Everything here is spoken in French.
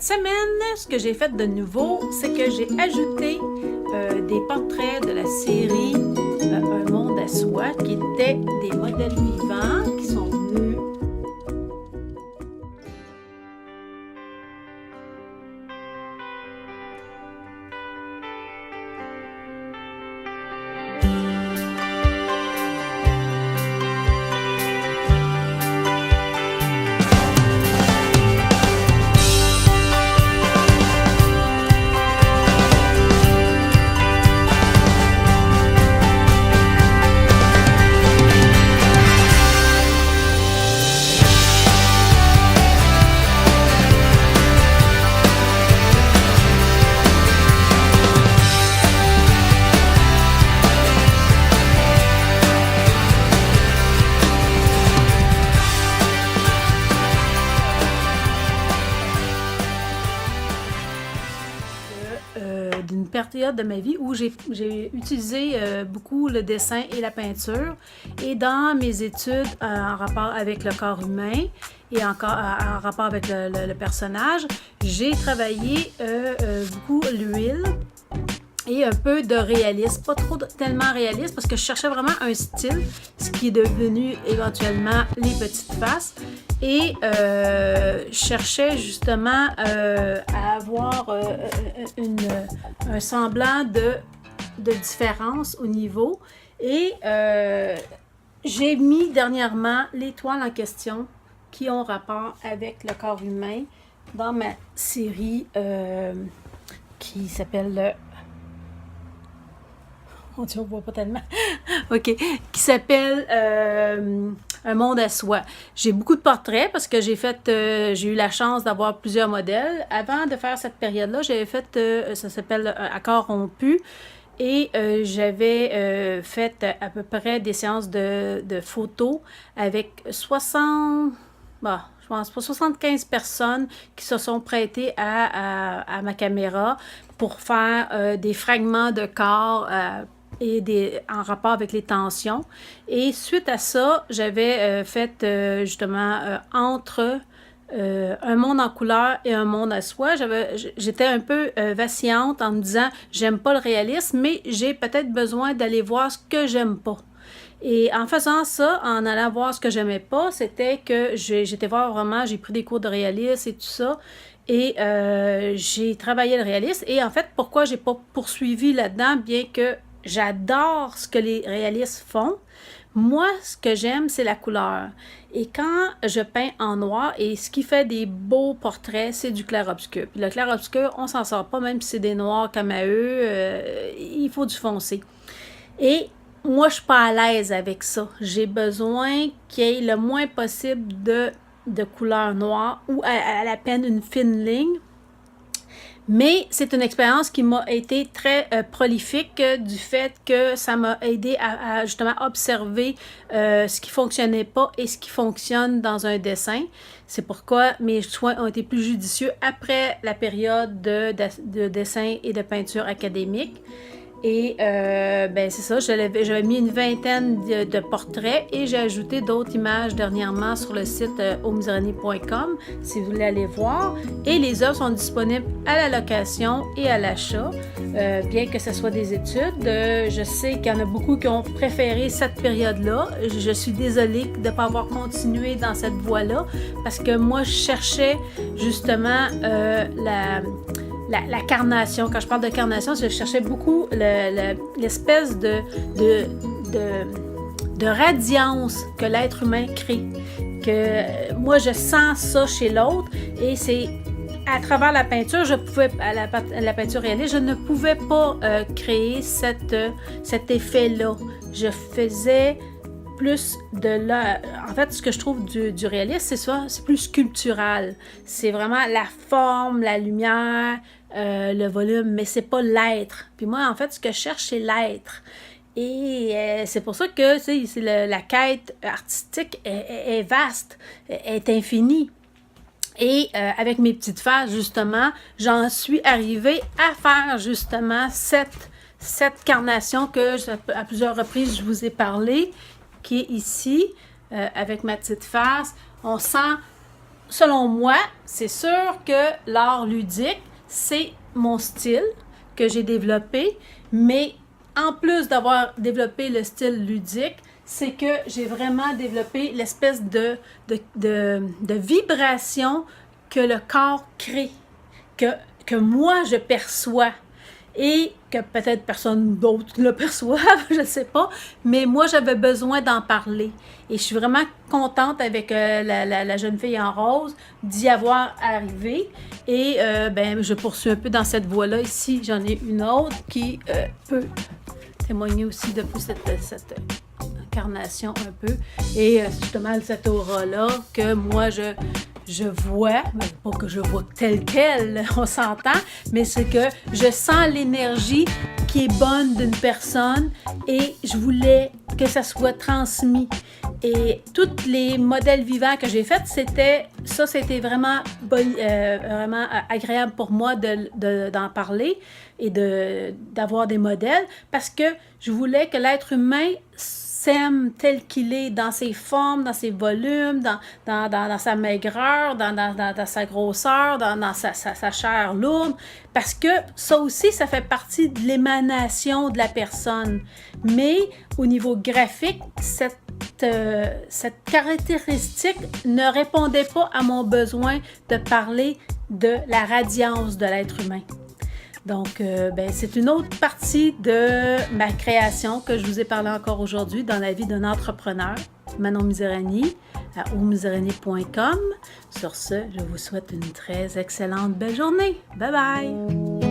semaine, ce que j'ai fait de nouveau, c'est que j'ai ajouté des portraits de la série Un monde à soi, qui étaient des modèles vivants qui sont venus d'une période de ma vie où j'ai utilisé beaucoup le dessin et la peinture. Et dans mes études en rapport avec le corps humain et en rapport avec le personnage, j'ai travaillé beaucoup l'huile et un peu de réalisme, pas trop tellement réaliste parce que je cherchais vraiment un style, ce qui est devenu éventuellement les petites faces. Et je cherchais justement à avoir un semblant de différence au niveau. Et j'ai mis dernièrement les toiles en question qui ont rapport avec le corps humain dans ma série qui s'appelle... On ne voit pas tellement. OK. Qui s'appelle Un monde à soi. J'ai beaucoup de portraits parce que j'ai eu la chance d'avoir plusieurs modèles. Avant de faire cette période-là, j'avais fait, ça s'appelle Accord rompu. Et j'avais fait à peu près des séances de photos avec 75 personnes qui se sont prêtées à ma caméra pour faire des fragments de corps et en rapport avec les tensions. Et suite à ça, j'avais fait justement entre un monde en couleur et un monde à soi. J'étais un peu vacillante en me disant, j'aime pas le réalisme, mais j'ai peut-être besoin d'aller voir ce que j'aime pas. Et en faisant ça, en allant voir ce que j'aimais pas, c'était que j'étais voir vraiment, j'ai pris des cours de réalisme et tout ça. Et j'ai travaillé le réalisme. Et en fait, pourquoi j'ai pas poursuivi là-dedans, bien que j'adore ce que les réalistes font. Moi, ce que j'aime, c'est la couleur. Et quand je peins en noir, et ce qui fait des beaux portraits, c'est du clair-obscur. Puis le clair-obscur, on s'en sort pas, même si c'est des noirs comme à eux, il faut du foncé. Et moi, je suis pas à l'aise avec ça. J'ai besoin qu'il y ait le moins possible de couleur noire ou à la peine une fine ligne. Mais c'est une expérience qui m'a été très prolifique du fait que ça m'a aidé à justement observer ce qui fonctionnait pas et ce qui fonctionne dans un dessin. C'est pourquoi mes choix ont été plus judicieux après la période de dessin et de peinture académique. Et c'est ça, j'avais mis une vingtaine de portraits et j'ai ajouté d'autres images dernièrement sur le site omzerani.com si vous voulez aller voir. Et les œuvres sont disponibles à la location et à l'achat, bien que ce soit des études. Je sais qu'il y en a beaucoup qui ont préféré cette période-là. Je suis désolée de ne pas avoir continué dans cette voie-là parce que moi, je cherchais justement la carnation. Quand je parle de carnation, je cherchais beaucoup l'espèce de radiance que l'être humain crée. Que moi, je sens ça chez l'autre et c'est à travers la peinture, la peinture réaliste, je ne pouvais pas créer cet effet-là. Je faisais plus de là. En fait, ce que je trouve du réalisme, c'est ça, c'est plus sculptural. C'est vraiment la forme, la lumière, le volume, mais c'est pas l'être. Puis moi, en fait, ce que je cherche, c'est l'être. Et c'est pour ça que la quête artistique est vaste, est infinie. Et avec mes petites faces, justement, j'en suis arrivée à faire justement cette carnation que à plusieurs reprises je vous ai parlé, qui est ici, avec ma petite face. On sent selon moi, c'est sûr que l'art ludique, c'est mon style que j'ai développé, mais en plus d'avoir développé le style ludique, c'est que j'ai vraiment développé l'espèce de vibration que le corps crée, que moi je perçois et que peut-être personne d'autre le perçoive, je ne sais pas, mais moi j'avais besoin d'en parler. Et je suis vraiment contente avec la jeune fille en rose d'y avoir arrivé. Et ben, je poursuis un peu dans cette voie-là. Ici, j'en ai une autre qui peut témoigner aussi de plus cette incarnation un peu. Et justement, cette aura-là que moi, je vois, pas que je vois telle qu'elle, on s'entend, mais c'est que je sens l'énergie qui est bonne d'une personne et je voulais que ça soit transmis. Et tous les modèles vivants que j'ai faits, c'était vraiment, vraiment agréable pour moi d'en parler et d'avoir des modèles parce que je voulais que l'être humain s'aime tel qu'il est, dans ses formes, dans ses volumes, dans sa maigreur, dans sa grosseur, dans sa chair lourde, parce que ça aussi, ça fait partie de l'émanation de la personne. Mais au niveau graphique, cette caractéristique ne répondait pas à mon besoin de parler de la radiance de l'être humain. Donc, ben, c'est une autre partie de ma création que je vous ai parlé encore aujourd'hui dans la vie d'un entrepreneur, Manon Miserani, à omiserani.com. Sur ce, je vous souhaite une très excellente belle journée. Bye bye!